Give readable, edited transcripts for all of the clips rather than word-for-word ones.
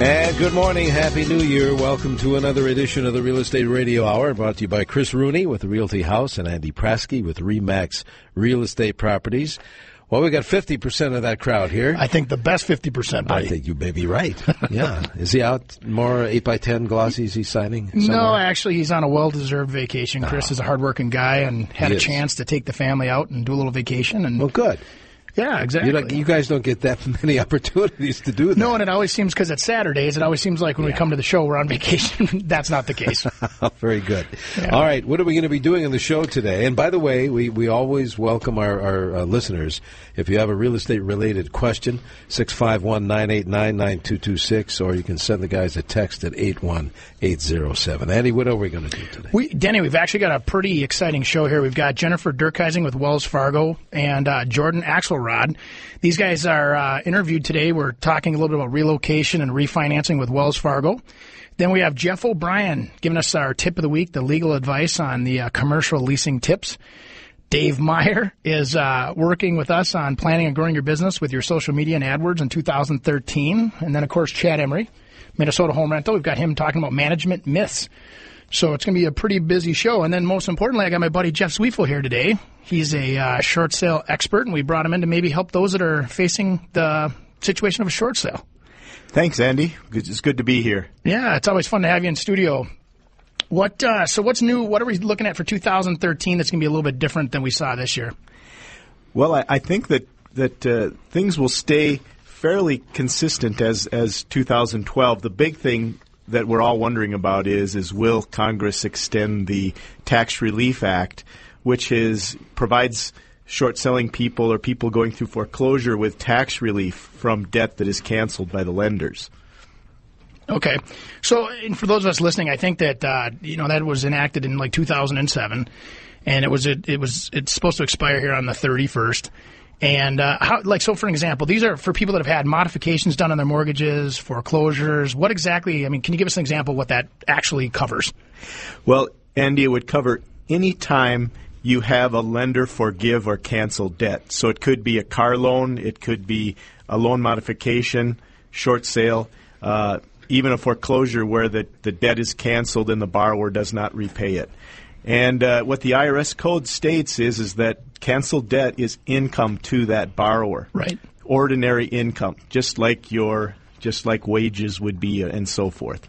And good morning. Happy New Year. Welcome to another edition of the Real Estate Radio Hour, brought to you by Chris Rooney with the Realty House and Andy Prasky with RE/MAX Real Estate Properties. Well, we got 50% of that crowd here. I think the best 50%, buddy. I think you may be right. Yeah. Is he out more 8x10 glossies he's signing somewhere? No, actually, he's on a well-deserved vacation. Chris is a hardworking guy and had a chance to take the family out and do a little vacation. And well, good. Yeah, exactly. You guys don't get that many opportunities to do that. No, and it always seems, because it's Saturdays, it always seems like when we come to the show, we're on vacation. That's not the case. Very good. Yeah. All right, what are we going to be doing in the show today? And by the way, we always welcome our listeners. If you have a real estate-related question, 651-989-9226, or you can send the guys a text at 81807. Andy, what are we going to do today? Denny, we've actually got a pretty exciting show here. We've got Jennifer Dierkhising with Wells Fargo and Jordan Axelrod. These guys are interviewed today. We're talking a little bit about relocation and refinancing with Wells Fargo. Then we have Jeff O'Brien giving us our tip of the week, the legal advice on the commercial leasing tips. Dave Meyer is working with us on planning and growing your business with your social media and AdWords in 2013. And then, of course, Chad Emery, Minnesota Home Rental. We've got him talking about management myths. So it's going to be a pretty busy show. And then most importantly, I got my buddy Jeff Zweifel here today. He's a short sale expert, and we brought him in to maybe help those that are facing the situation of a short sale. Thanks, Andy. It's good to be here. Yeah, it's always fun to have you in studio. So what's new? What are we looking at for 2013 that's going to be a little bit different than we saw this year? Well, I think that things will stay fairly consistent as 2012. The big thing that we're all wondering about is will Congress extend the Tax Relief Act, which provides short-selling people or people going through foreclosure with tax relief from debt that is canceled by the lenders. Okay. So and for those of us listening, I think that that was enacted in like 2007, and it's supposed to expire here on the 31st. And so for an example, these are for people that have had modifications done on their mortgages, foreclosures. What exactly? I mean, can you give us an example of what that actually covers? Well, Andy, it would cover any time you have a lender forgive or cancel debt. So it could be a car loan, it could be a loan modification, short sale, even a foreclosure where the debt is canceled and the borrower does not repay it. And what the IRS code states is that canceled debt is income to that borrower. Right. Ordinary income, just like wages would be and so forth.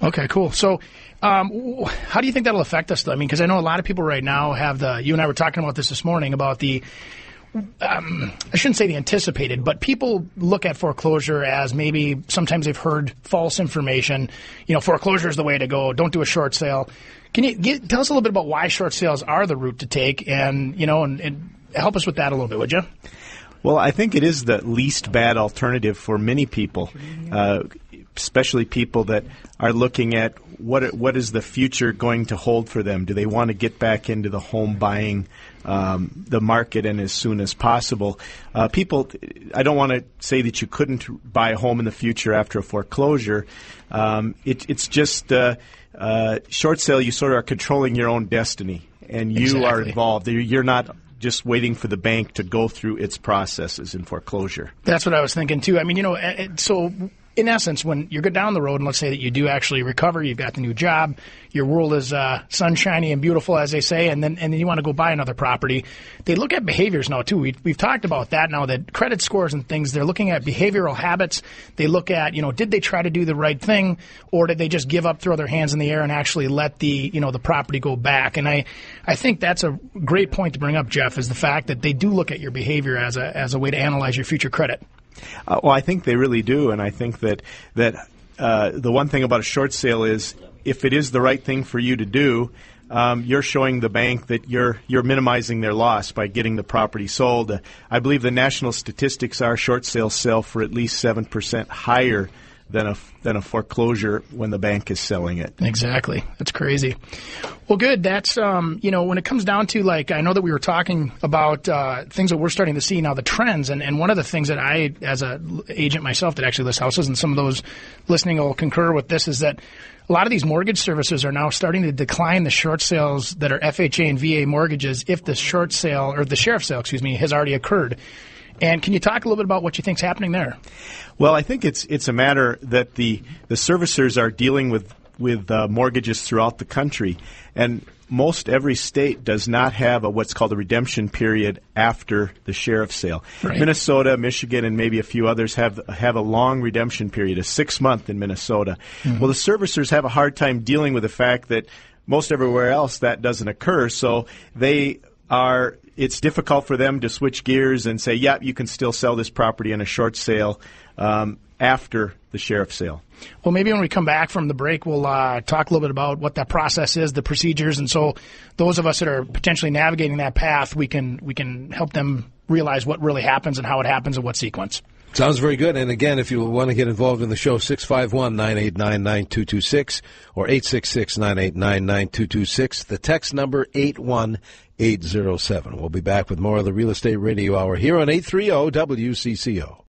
Okay, cool. So how do you think that'll affect us, though? I mean, because I know a lot of people right now have you and I were talking about this morning about I shouldn't say the anticipated, but people look at foreclosure as maybe sometimes they've heard false information. Foreclosure is the way to go. Don't do a short sale. Can you tell us a little bit about why short sales are the route to take, and help us with that a little bit, would you? Well, I think it is the least bad alternative for many people, especially people that are looking at what is the future going to hold for them. Do they want to get back into the home buying the market and as soon as possible? I don't want to say that you couldn't buy a home in the future after a foreclosure. It's just short sale, you sort of are controlling your own destiny, and you are involved. You're not just waiting for the bank to go through its processes in foreclosure. That's what I was thinking, too. I mean, so in essence, when you go down the road and let's say that you do actually recover, you've got the new job, your world is sunshiny and beautiful, as they say, and then you want to go buy another property, they look at behaviors now, too. We've talked about that now, that credit scores and things, they're looking at behavioral habits. They look at, did they try to do the right thing, or did they just give up, throw their hands in the air, and actually let the property go back? And I think that's a great point to bring up, Jeff, is the fact that they do look at your behavior as a way to analyze your future credit. Well, I think they really do, and I think that the one thing about a short sale is if it is the right thing for you to do, you're showing the bank that you're minimizing their loss by getting the property sold. I believe the national statistics are short sales sell for at least 7% higher than a foreclosure when the bank is selling it. Exactly. That's crazy. Well, good. That's, when it comes down to, I know that we were talking about things that we're starting to see now, the trends. And one of the things that I, as an agent myself that actually lists houses, and some of those listening will concur with this, is that a lot of these mortgage servicers are now starting to decline the short sales that are FHA and VA mortgages if the short sale, or the sheriff's sale, has already occurred. And can you talk a little bit about what you think's happening there? Well, I think it's a matter that the servicers are dealing with mortgages throughout the country, and most every state does not have what's called a redemption period after the sheriff's sale. Right. Minnesota, Michigan, and maybe a few others have a long redemption period, a 6-month in Minnesota. Mm-hmm. Well, the servicers have a hard time dealing with the fact that most everywhere else that doesn't occur, so it's difficult for them to switch gears and say, yeah, you can still sell this property in a short sale after the sheriff's sale. Well, maybe when we come back from the break, we'll talk a little bit about what that process is, the procedures, and so those of us that are potentially navigating that path, we can help them realize what really happens and how it happens in what sequence. Sounds very good. And again, if you want to get involved in the show, 651-989-9226 or 866-989-9226. The text number 81807. We'll be back with more of the Real Estate Radio Hour here on 830 WCCO.